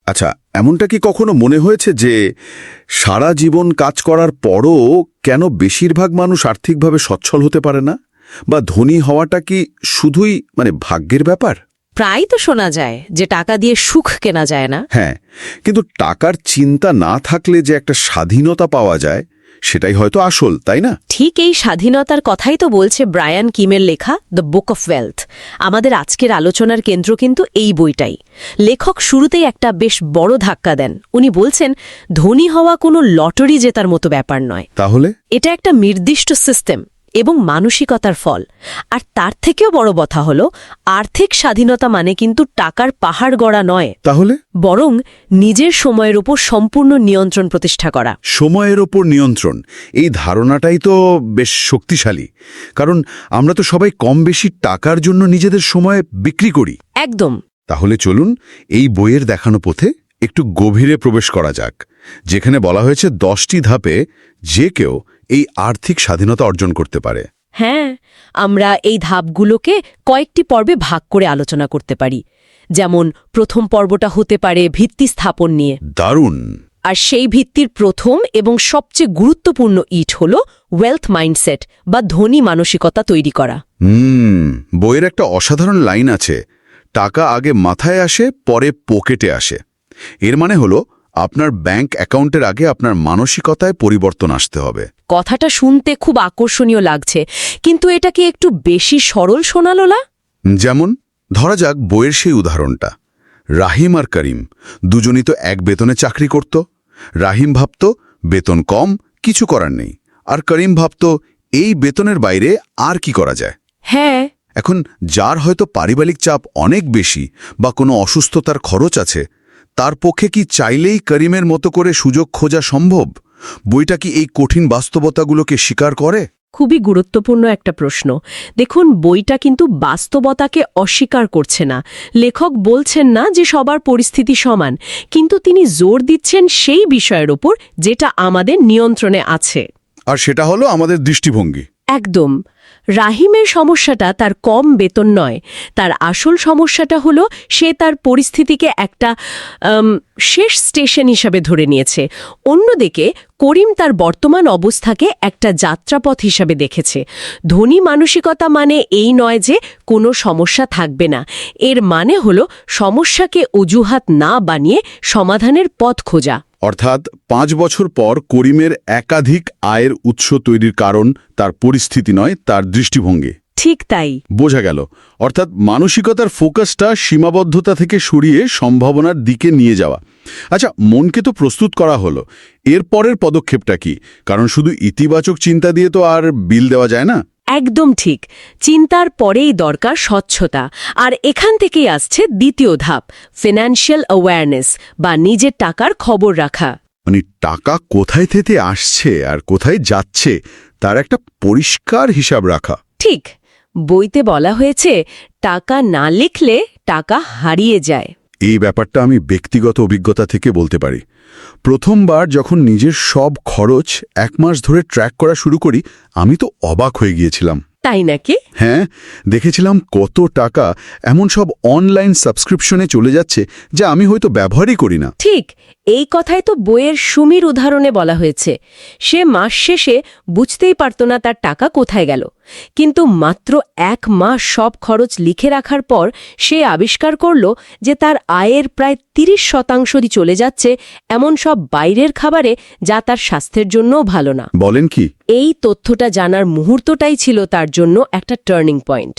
আচ্ছা, এমনটা কি কখনো মনে হয়েছে যে সারা জীবন কাজ করার পরও কেন বেশিরভাগ মানুষ আর্থিকভাবে সচ্ছল হতে পারে না? বা ধনী হওয়াটা কি শুধুই ভাগ্যের ব্যাপার? প্রায় তো শোনা যায় যে টাকা দিয়ে সুখ কেনা যায় না। হ্যাঁ, কিন্তু টাকার চিন্তা না থাকলে যে একটা স্বাধীনতা পাওয়া যায়, সেটাই হয়তো আসল, তাই না? ঠিক এই স্বাধীনতার কথাই তো বলছে ব্রায়ান কিমের লেখা দ্য বুক অফ ওয়েলথ। আমাদের আজকের আলোচনার কেন্দ্র কিন্তু এই বইটাই। লেখক শুরুতেই একটা বেশ বড় ধাক্কা দেন। উনি বলছেন, ধনী হওয়া কোনো লটারি জেতার মতো ব্যাপার নয়। তাহলে এটা একটা নির্দিষ্ট সিস্টেম এবং মানসিকতার ফল। আর তার থেকেও বড় কথা হলো, আর্থিক স্বাধীনতা মানে কিন্তু টাকার পাহাড় গড়া নয়, তাহলে বরং নিজের সময়ের উপর সম্পূর্ণ নিয়ন্ত্রণ প্রতিষ্ঠা করা। সময়ের ওপর নিয়ন্ত্রণ, এই ধারণাটাই তো বেশ শক্তিশালী। কারণ আমরা তো সবাই কম বেশি টাকার জন্য নিজেদের সময় বিক্রি করি। একদম। তাহলে চলুন এই বইয়ের দেখানো পথে একটু গভীরে প্রবেশ করা যাক, যেখানে বলা হয়েছে 10টি ধাপে যে কেউ এই আর্থিক স্বাধীনতা অর্জন করতে পারে। হ্যাঁ, আমরা এই ধাপগুলোকে কয়েকটি পর্বে ভাগ করে আলোচনা করতে পারি। যেমন প্রথম পর্বটা হতে পারে ভিত্তি স্থাপন নিয়ে। দারুণ। আর সেই ভিত্তির প্রথম এবং সবচেয়ে গুরুত্বপূর্ণ ইট হল ওয়েলথ মাইন্ডসেট বা ধনী মানসিকতা তৈরি করা। বইয়ের একটা অসাধারণ লাইন আছে, টাকা আগে মাথায় আসে পরে পকেটে আসে। এর মানে হলো আপনার ব্যাংক অ্যাকাউন্টের আগে আপনার মানসিকতায় পরিবর্তন আসতে হবে। কথাটা শুনতে খুব আকর্ষণীয় লাগছে, কিন্তু এটা কি একটু বেশি সরল শোনালো না? যেমন ধরা যাক বইয়ের সেই উদাহরণটা, রাহিম আর করিম দুজনই তো এক বেতনে চাকরি করত। রাহিম ভাবত বেতন কম, কিছু করার নেই, আর করিম ভাবত এই বেতনের বাইরে আর কি করা যায়। হ্যাঁ। এখন যার হয়তো পারিবারিক চাপ অনেক বেশি বা কোনো অসুস্থতার খরচ আছে, তার পক্ষে কি চাইলেই করিমের মতো করে সুযোগ খোঁজা সম্ভব? বইটা কি এই কঠিন বাস্তবতাগুলোকে স্বীকার করে? খুবই গুরুত্বপূর্ণ একটা প্রশ্ন। দেখুন, বইটা কিন্তু বাস্তবতাকে অস্বীকার করছে না। লেখক বলছেন না যে সবার পরিস্থিতি সমান, কিন্তু তিনি জোর দিচ্ছেন সেই বিষয়ের ওপর যেটা আমাদের নিয়ন্ত্রণে আছে। আর সেটা হলো আমাদের দৃষ্টিভঙ্গি। একদম। রাহিমের সমস্যাটা তার কম বেতন নয়, তার আসল সমস্যাটা হলো সে তার পরিস্থিতিকে একটা শেষ স্টেশন হিসাবে ধরে নিয়েছে। অন্যদিকে করিম তার বর্তমান অবস্থাকে একটা যাত্রাপথ হিসাবে দেখেছে। ধনী মানসিকতা মানে এই নয় যে কোনো সমস্যা থাকবে না, এর মানে হলো সমস্যাকে অজুহাত না বানিয়ে সমাধানের পথ খোঁজা। অর্থাৎ 5 বছর পর করিমের একাধিক আয়ের উৎস তৈরির কারণ তার পরিস্থিতি নয়, তার দৃষ্টিভঙ্গি। ঠিক তাই। বোঝা গেল। অর্থাৎ মানসিকতার ফোকাসটা সীমাবদ্ধতা থেকে সরিয়ে সম্ভাবনার দিকে নিয়ে যাওয়া। আচ্ছা, মনকে তো প্রস্তুত করা হলো, এর পরের পদক্ষেপটা কি? কারণ শুধু ইতিবাচক চিন্তা দিয়ে তো আর বিল দেওয়া যায় না। একদম ঠিক। চিন্তার পরেই দরকার স্বচ্ছতা। আর এখান থেকেই আসছে দ্বিতীয় ধাপ, ফিনান্সিয়াল অ্যাওয়ারনেস বা নিজের টাকার খবর রাখা। টাকা কোথায় থেকে আসছে আর কোথায় যাচ্ছে তার একটা পরিষ্কার হিসাব রাখা। ঠিক। বইতে বলা হয়েছে, টাকা না লিখলে টাকা হারিয়ে যায়। এই ব্যাপারটা আমি ব্যক্তিগত অভিজ্ঞতা থেকে বলতে পারি। প্রথমবার যখন নিজের সব খরচ 1 মাস ধরে ট্র্যাক করা শুরু করি, আমি তো অবাক হয়ে গিয়েছিলাম। তাই নাকি? হ্যাঁ, দেখেছিলাম কত টাকা এমন সব অনলাইন সাবস্ক্রিপশনে চলে যাচ্ছে যা আমি হয়তো ব্যবহারই করি না। ঠিক। এই কথাই তো বইয়ের সুমির উদাহরণে বলা হয়েছে। সে মাস শেষে বুঝতেই পারত না তার টাকা কোথায় গেল, কিন্তু মাত্র 1 মাস সব খরচ লিখে রাখার পর সে আবিষ্কার করল যে তার আয়ের প্রায় 30% চলে যাচ্ছে এমন সব বাইরের খাবারে, যা তার স্বাস্থ্যের জন্যও ভালো না। বলেন কি? এই তথ্যটা জানার মুহূর্তটাই ছিল তার জন্য একটা টার্নিং পয়েন্ট।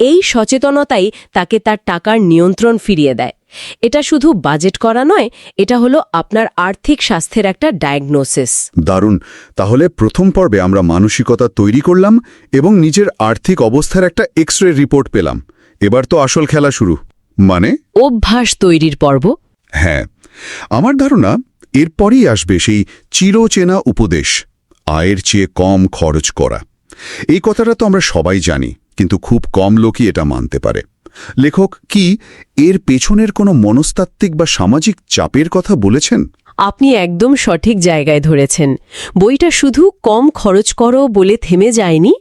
এই সচেতনতাই তাকে তার টাকার নিয়ন্ত্রণ ফিরিয়ে দেয়। এটা শুধু বাজেট করা নয়, এটা হলো আপনার আর্থিক স্বাস্থ্যের একটা ডায়াগনোসিস। দারুণ। তাহলে প্রথম পর্বে আমরা মানসিকতা তৈরি করলাম এবং নিজের আর্থিক অবস্থার একটা এক্স-রে রিপোর্ট পেলাম। এবার তো আসল খেলা শুরু, মানে অভ্যাস তৈরির পর্ব। হ্যাঁ, আমার ধারণা এরপরই আসবে সেই চিরচেনা উপদেশ, আয়ের চেয়ে কম খরচ করা। এই কথাটা তো আমরা সবাই জানি, কিন্তু খুব কম লোকই এটা মানতে পারে। লেখক কি এর পেছনের কোনো মনস্তাত্ত্বিক বা সামাজিক চাপের কথা বলেছেন? আপনি একদম সঠিক জায়গায় ধরেছেন। বইটা শুধু কম খরচ করো বলে থেমে যায়নি।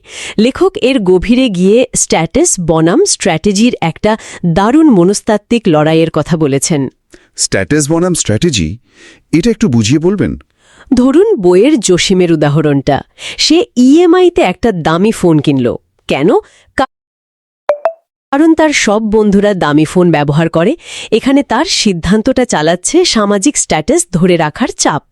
লেখক এর গভীরে গিয়ে স্ট্যাটাস বনাম স্ট্র্যাটেজির একটা দারুণ মনস্তাত্ত্বিক লড়াইয়ের কথা বলেছেন। স্ট্যাটাস বনাম স্ট্র্যাটেজি, এটা একটু বুঝিয়ে বলবেন? ধরুন বইয়ের জসিমের উদাহরণটা। সে ইএমআইতে একটা দামি ফোন কিনল। কেন? কারণ তার সব বন্ধুরা দামি ফোন ব্যবহার করে। এখানে তার সিদ্ধান্তটা চালাচ্ছে সামাজিক স্ট্যাটাস ধরে রাখার চাপ।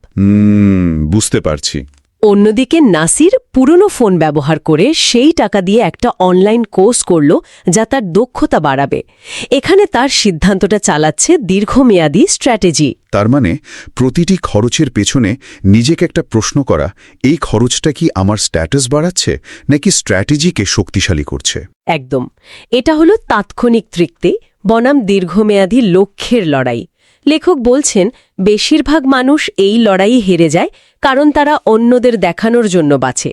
বুঝতে পারছি। অন্যদিকে নাসির পুরনো ফোন ব্যবহার করে সেই টাকা দিয়ে একটা অনলাইন কোর্স করল যা তার দক্ষতা বাড়াবে। এখানে তার সিদ্ধান্তটা চালাচ্ছে দীর্ঘমেয়াদী স্ট্র্যাটেজি। তার মানে প্রতিটি খরচের পেছনে নিজেকে একটা প্রশ্ন করা, এই খরচটা কি আমার স্ট্যাটাস বাড়াচ্ছে নাকি স্ট্র্যাটেজিকে শক্তিশালী করছে? একদম। এটা হলো তাৎক্ষণিক তৃপ্তি বনাম দীর্ঘমেয়াদী লক্ষ্যের লড়াই। লেখক বলছেন বেশিরভাগ মানুষ এই লড়াইয়ে হেরে যায় কারণ তারা অন্যদের দেখানোর জন্য বাঁচে।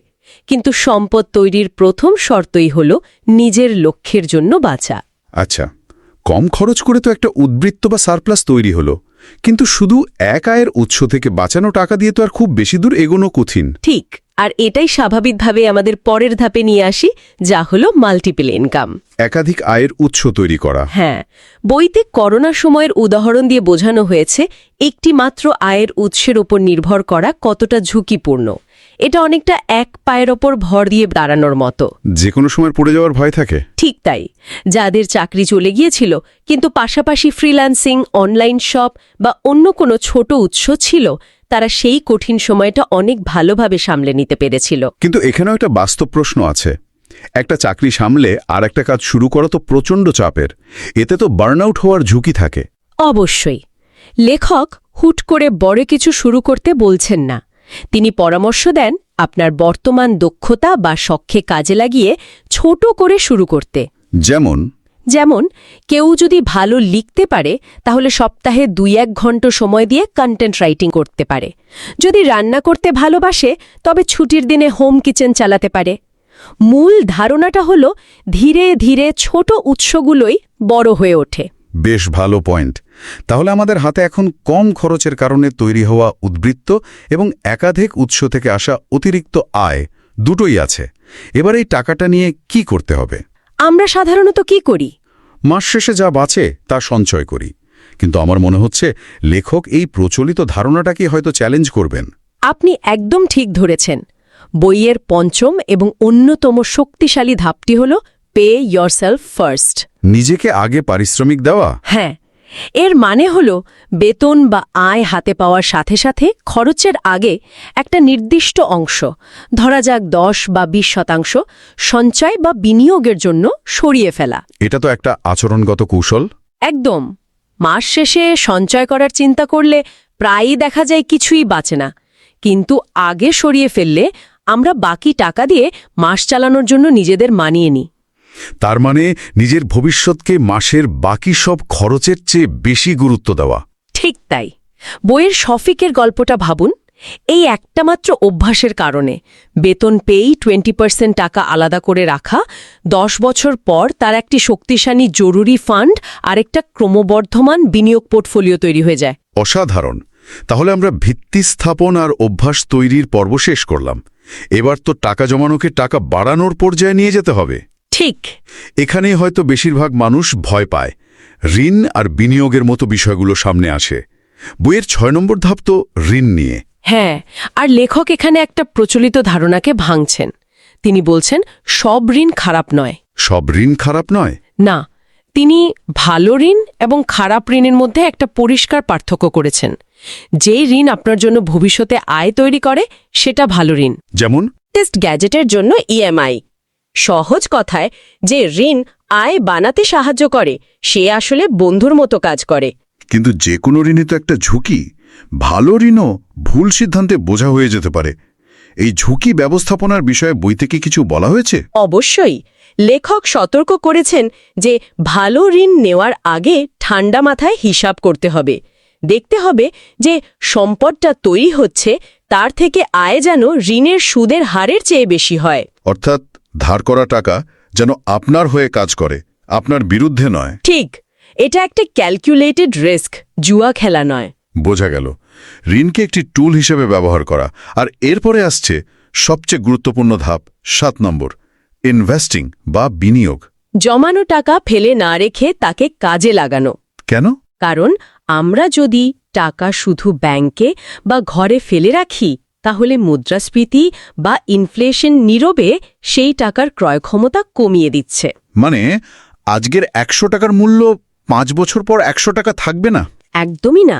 কিন্তু সম্পদ তৈরির প্রথম শর্তই হল নিজের লক্ষ্যের জন্য বাঁচা। আচ্ছা, কম খরচ করে তো একটা উদ্বৃত্ত বা সারপ্লাস তৈরি হলো, কিন্তু শুধু এক আয়ের উৎস থেকে বাঁচানো টাকা দিয়ে তো আর খুব বেশি দূর এগোনো কঠিন। ঠিক, আর এটাই স্বাভাবিকভাবে আমাদের পরের ধাপে নিয়ে আসি, যা হলো মাল্টিপল ইনকাম, একাধিক আয়ের উৎস তৈরি করা। হ্যাঁ, বইতে করোনা সময়ের উদাহরণ দিয়ে বোঝানো হয়েছে একটি মাত্র আয়ের উৎসের ওপর নির্ভর করা কতটা ঝুঁকিপূর্ণ। এটা অনেকটা এক পায়ের ওপর ভর দিয়ে দাঁড়ানোর মতো। যে কোনো সময় পড়ে যাওয়ার ভয় থাকে। ঠিক তাই। যাদের চাকরি চলে গিয়েছিল কিন্তু পাশাপাশি ফ্রিল্যান্সিং, অনলাইন শপ বা অন্য কোনো ছোট উৎস ছিল, তারা সেই কঠিন সময়টা অনেক ভালোভাবে সামলে নিতে পেরেছিল। কিন্তু এখানেও একটা বাস্তব প্রশ্ন আছে। একটা চাকরি সামলে আর একটা কাজ শুরু করা তো প্রচণ্ড চাপের। এতে তো বার্নআউট হওয়ার ঝুঁকি থাকে। অবশ্যই। লেখক হুট করে বড় কিছু শুরু করতে বলছেন না। তিনি পরামর্শ দেন আপনার বর্তমান দক্ষতা বা শখকে কাজে লাগিয়ে ছোট করে শুরু করতে। যেমন কেউ যদি ভালো লিখতে পারে তাহলে সপ্তাহে 2-1 ঘন্টা সময় দিয়ে কন্টেন্ট রাইটিং করতে পারে। যদি রান্না করতে ভালোবাসে তবে ছুটির দিনে হোম কিচেন চালাতে পারে। মূল ধারণাটা হলো ধীরে ধীরে ছোট উৎসগুলোই বড় হয়ে ওঠে। বেশ ভালো পয়েন্ট। তাহলে আমাদের হাতে এখন কম খরচের কারণে তৈরি হওয়া উদ্বৃত্ত এবং একাধিক উৎস থেকে আসা অতিরিক্ত আয় দুটোই আছে। এবার এই টাকাটা নিয়ে কি করতে হবে? আমরা সাধারণত কি করি? মাস শেষে যা বাঁচে তা সঞ্চয় করি। কিন্তু আমার মনে হচ্ছে লেখক এই প্রচলিত ধারণাটাকে হয়তো চ্যালেঞ্জ করবেন। আপনি একদম ঠিক ধরেছেন। বইয়ের পঞ্চম এবং অন্যতম শক্তিশালী ধাপটি হল পে ইয়োরসেলফ ফার্স্ট। নিজেকে আগে পারিশ্রমিক দেওয়া? হ্যাঁ, এর মানে হল বেতন বা আয় হাতে পাওয়ার সাথে সাথে খরচের আগে একটা নির্দিষ্ট অংশ, ধরা যাক 10 বা 20% সঞ্চয় বা বিনিয়োগের জন্য সরিয়ে ফেলা। এটা তো একটা আচরণগত কৌশল। একদম। মাস শেষে সঞ্চয় করার চিন্তা করলে প্রায়ই দেখা যায় কিছুই বাঁচে না, কিন্তু আগে সরিয়ে ফেললে আমরা বাকি টাকা দিয়ে মাস চালানোর জন্য নিজেদের মানিয়ে নিই। তার মানে নিজের ভবিষ্যৎকে মাসের বাকি সব খরচের চেয়ে বেশি গুরুত্ব দেওয়া। ঠিক তাই। বইয়ের শফিকের গল্পটা ভাবুন। এই একটা মাত্র অভ্যাসের কারণে বেতন পেয়েই 20% টাকা আলাদা করে রাখা, 10 বছর পর তার একটি শক্তিশালী জরুরি ফান্ড আর একটা ক্রমবর্ধমান বিনিয়োগ পোর্টফোলিও তৈরি হয়ে যায়। অসাধারণ। তাহলে আমরা ভিত্তি স্থাপন আর অভ্যাস তৈরির পর্ব শেষ করলাম। এবার তো টাকা জমানোকে টাকা বাড়ানোর পর্যায়ে নিয়ে যেতে হবে। ঠিক। এখানেই হয়তো বেশিরভাগ মানুষ ভয় পায়। ঋণ আর বিনিয়োগের মতো বিষয়গুলো সামনে আসে। বইয়ের 6 নম্বর ধাপ তো ঋণ নিয়ে। হ্যাঁ, আর লেখক এখানে একটা প্রচলিত ধারণাকে ভাঙছেন। তিনি বলছেন সব ঋণ খারাপ নয়। সব ঋণ খারাপ নয়? না, তিনি ভালো ঋণ এবং খারাপ ঋণের মধ্যে একটা পরিষ্কার পার্থক্য করেছেন। যে ঋণ আপনার জন্য ভবিষ্যতে আয় তৈরি করে সেটা ভালো ঋণ। যেমন টেস্ট গ্যাজেটের জন্য ইএমআই। সহজ কথায়, যে ঋণ আয় বানাতে সাহায্য করে সে আসলে বন্ধুর মতো কাজ করে। কিন্তু যে কোনো ঋণই তো একটা ঝুঁকি। ভালো ঋণও ভুল সিদ্ধান্তে বোঝা হয়ে যেতে পারে। এই ঝুঁকি ব্যবস্থাপনার বিষয়ে বইতে কি কিছু বলা হয়েছে? অবশ্যই। লেখক সতর্ক করেছেন যে ভালো ঋণ নেওয়ার আগে ঠান্ডা মাথায় হিসাব করতে হবে। দেখতে হবে যে সম্পদটা তৈরি হচ্ছে তার থেকে আয় যেন ঋণের সুদের হারের চেয়ে বেশি হয়। অর্থাৎ ধার করা টাকা যেন আপনার হয়ে কাজ করে, আপনার বিরুদ্ধে নয়। ঠিক। এটা একটা ক্যালকুলেটেড রিস্ক, জুয়া খেলা নয়। বোঝা গেল। ঋণকে একটি টুল হিসেবে ব্যবহার করা। আর এরপরে আসছে সবচেয়ে গুরুত্বপূর্ণ ধাপ, 7 নম্বর, ইনভেস্টিং বা বিনিয়োগ। জমানো টাকা ফেলে না রেখে তাকে কাজে লাগানো। কেন? কারণ আমরা যদি টাকা শুধু ব্যাংকে বা ঘরে ফেলে রাখি তাহলে মুদ্রাস্ফীতি বা ইনফ্লেশন নীরবে সেই টাকার ক্রয়ক্ষমতা কমিয়ে দিচ্ছে। মানে আজকের ১০০ টাকার মূল্য ৫ বছর পর ১০০ টাকা থাকবে না? একদমই না।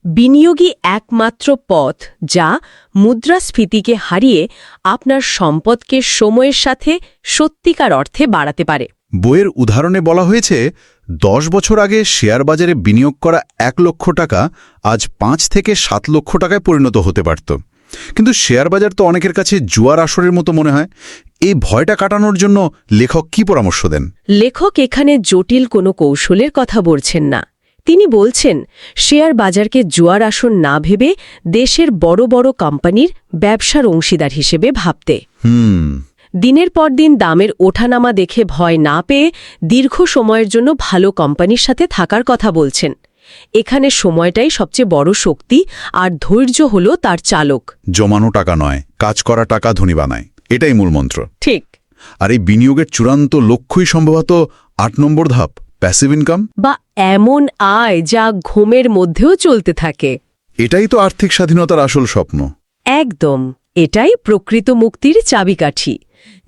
বিনিয়োগই একমাত্র পথ যা মুদ্রাস্ফীতিকে হারিয়ে আপনার সম্পদকে সময়ের সাথে সত্যিকার অর্থে বাড়াতে পারে। বইয়ের উদাহরণে বলা হয়েছে ১০ বছর আগে শেয়ার বাজারে বিনিয়োগ করা ১ লক্ষ টাকা আজ ৫ থেকে ৭ লক্ষ টাকায় পরিণত হতে পারত। কিন্তু শেয়ার বাজার তো অনেকের কাছে জুয়ার আসরের মতো মনে হয়। এই ভয়টা কাটানোর জন্য লেখক কি পরামর্শ দেন? লেখক এখানে জটিল কোনো কৌশলের কথা বলছেন না। তিনি বলছেন শেয়ার বাজারকে জুয়ার আসর না ভেবে দেশের বড় বড় কোম্পানির ব্যবসার অংশীদার হিসেবে ভাবতে। দিনের পর দিন দামের ওঠানামা দেখে ভয় না পেয়ে দীর্ঘ সময়ের জন্য ভালো কোম্পানির সাথে থাকার কথা বলছেন। এখানে সময়টাই সবচেয়ে বড় শক্তি, আর ধৈর্য হল তার চালক। জমানো টাকা নয়, কাজ করা টাকা ধনী বানায়, এটাই মূল মন্ত্র। ঠিক। আর এই বিনিয়োগের চূড়ান্ত লক্ষ্যই সম্ভবত ৮ নম্বর ধাপ, প্যাসিভ ইনকাম, বা এমন আয় যা ঘুমের মধ্যেও চলতে থাকে। এটাই তো আর্থিক স্বাধীনতার আসল স্বপ্ন। একদম, এটাই প্রকৃত মুক্তির চাবিকাঠি,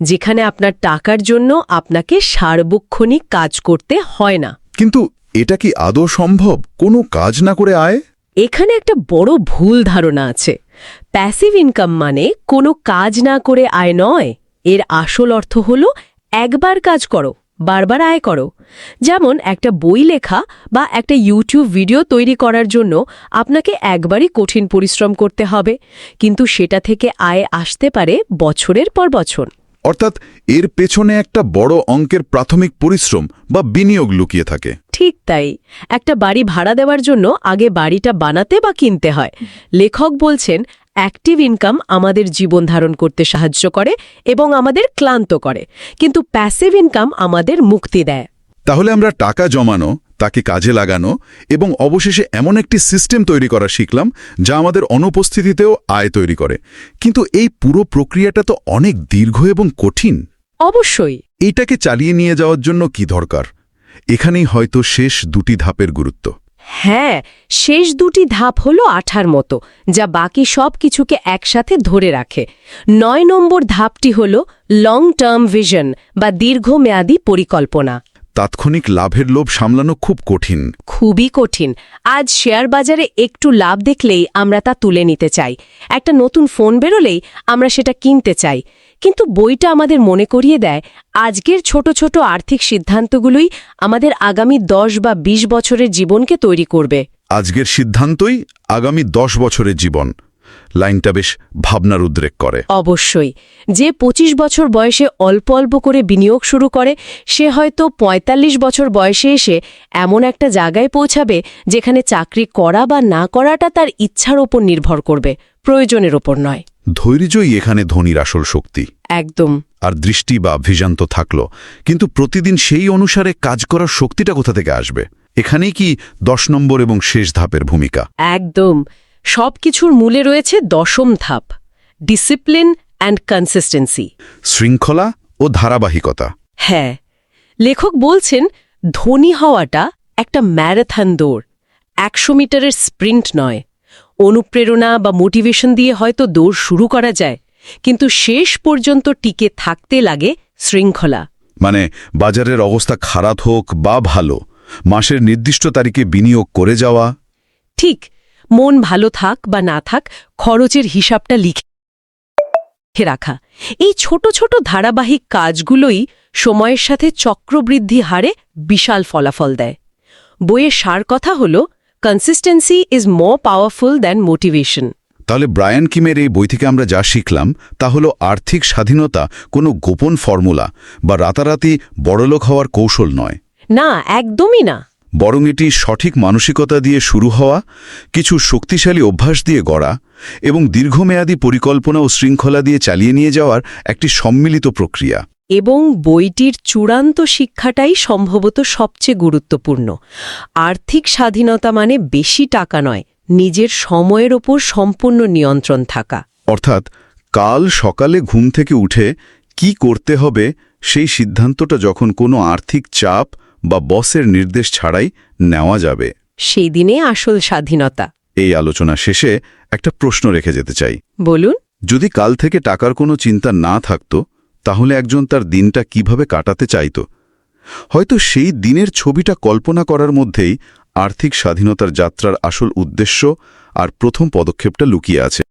যেখানে আপনার টাকার জন্য আপনাকে সার্বক্ষণিক কাজ করতে হয় না। কিন্তু এটা কি আদৌ সম্ভব, কোনো কাজ না করে আয়? এখানে একটা বড় ভুল ধারণা আছে। প্যাসিভ ইনকাম মানে কোনো কাজ না করে আয় নয়। এর আসল অর্থ হল একবার কাজ করো, বারবার আয় করো। যেমন একটা বই লেখা বা একটা ইউটিউব ভিডিও তৈরি করার জন্য আপনাকে একবারই কঠিন পরিশ্রম করতে হবে, কিন্তু সেটা থেকে আয় আসতে পারে বছরের পর বছর। অর্থাৎ এর পেছনে একটা বড় অঙ্কের প্রাথমিক পরিশ্রম বা বিনিয়োগ লুকিয়ে থাকে। ঠিক তাই। একটা বাড়ি ভাড়া দেওয়ার জন্য আগে বাড়িটা বানাতে বা কিনতে হয়। লেখক বলছেন অ্যাক্টিভ ইনকাম আমাদের জীবন ধারণ করতে সাহায্য করে এবং আমাদের ক্লান্ত করে, কিন্তু প্যাসিভ ইনকাম আমাদের মুক্তি দেয়। তাহলে আমরা টাকা জমানো, তাকে কাজে লাগানো এবং অবশেষে এমন একটি সিস্টেম তৈরি করা শিখলাম যা আমাদের অনুপস্থিতিতেও আয় তৈরি করে। কিন্তু এই পুরো প্রক্রিয়াটা তো অনেক দীর্ঘ এবং কঠিন। অবশ্যই। এইটাকে চালিয়ে নিয়ে যাওয়ার জন্য কি দরকার? এখানেই হয়তো শেষ দুটি ধাপের গুরুত্ব। হ্যাঁ, শেষ দুটি ধাপ হল আঠার মতো, যা বাকি সব কিছুকে একসাথে ধরে রাখে। ৯ নম্বর ধাপটি হল লং টার্ম ভিশন বা দীর্ঘমেয়াদী পরিকল্পনা। তাৎক্ষণিক লাভের লোভ সামলানো খুব কঠিন। খুবই কঠিন। আজ শেয়ার বাজারে একটু লাভ দেখলেই আমরা তা তুলে নিতে চাই। একটা নতুন ফোন বেরোলেই আমরা সেটা কিনতে চাই। কিন্তু বইটা আমাদের মনে করিয়ে দেয় আজকের ছোট ছোট আর্থিক সিদ্ধান্তগুলোই আমাদের আগামী ১০ বা ২০ বছরের জীবনকে তৈরি করবে। আজকের সিদ্ধান্তই আগামী ১০ বছরের জীবন। লাইনটা বেশ ভাবনার উদ্রেক করে। অবশ্যই। যে ২৫ বছর বয়সে অল্প অল্প করে বিনিয়োগ শুরু করে, সে হয়তো ৪৫ বছর বয়সে এসে এমন একটা জায়গায় পৌঁছাবে যেখানে চাকরি করা বা না করাটা তার ইচ্ছার ওপর নির্ভর করবে, প্রয়োজনের ওপর নয়। ধৈর্যই এখানে ধনীর আসল শক্তি। একদম। আর দৃষ্টি বা ভিশন তো থাকলো, কিন্তু প্রতিদিন সেই অনুসারে কাজ করার শক্তিটা কোথা থেকে আসবে? এখানেই কি ১০ নম্বর এবং শেষ ধাপের ভূমিকা? একদম। সবকিছুর মূলে রয়েছে ১০ম ধাপ, ডিসিপ্লিন অ্যান্ড কনসিস্টেন্সি, শৃঙ্খলা ও ধারাবাহিকতা। হ্যাঁ, লেখক বলছেন ধনী হওয়াটা একটা ম্যারাথন দৌড়, ১০০ মিটারের স্প্রিন্ট নয়। অনুপ্রেরণা বা মোটিভেশন দিয়ে হয়তো দৌড় শুরু করা যায়, কিন্তু শেষ পর্যন্ত টিকে থাকতে লাগে শৃঙ্খলা। মানে বাজারের অবস্থা খারাপ হোক বা ভালো, মাসের নির্দিষ্ট তারিখে বিনিয়োগ করে যাওয়া। ঠিক। মন ভালো থাক বা না থাক, খরচের হিসাবটা লিখে রাখা। এই ছোট ছোট ধারাবাহিক কাজগুলোই সময়ের সাথে চক্রবৃদ্ধি হারে বিশাল ফলাফল দেয়। বইয়ের সার কথা হল consistency is more powerful than motivation. তাহলে ব্রায়ান কিমের এই বই থেকে আমরা যা শিখলাম তা হলো আর্থিক স্বাধীনতা কোনো গোপন ফর্মুলা বা রাতারাতি বড়লোক হওয়ার কৌশল নয়। না, একদমই না। বরং এটি সঠিক মানসিকতা দিয়ে শুরু হওয়া, কিছু শক্তিশালী অভ্যাস দিয়ে গড়া এবং দীর্ঘমেয়াদী পরিকল্পনা ও শৃঙ্খলা দিয়ে চালিয়ে নিয়ে যাওয়ার একটি সম্মিলিত প্রক্রিয়া। এবং বইটির চূড়ান্ত শিক্ষাটাই সম্ভবত সবচেয়ে গুরুত্বপূর্ণ। আর্থিক স্বাধীনতা মানে বেশি টাকা নয়, নিজের সময়ের ওপর সম্পূর্ণ নিয়ন্ত্রণ থাকা। অর্থাৎ কাল সকালে ঘুম থেকে উঠে কি করতে হবে সেই সিদ্ধান্তটা যখন কোনো আর্থিক চাপ বা বসের নির্দেশ ছাড়াই নেওয়া যাবে। সেই দিনে আসল স্বাধীনতা। এই আলোচনা শেষে একটা প্রশ্ন রেখে যেতে চাই। বলুন। যদি কাল থেকে টাকার কোনো চিন্তা না থাকত, তাহলে একজন তার দিনটা কিভাবে কাটাতে চাইত? হয়তো সেই দিনের ছবিটা কল্পনা করার মধ্যেই আর্থিক স্বাধীনতার যাত্রার আসল উদ্দেশ্য আর প্রথম পদক্ষেপটা লুকিয়ে আছে।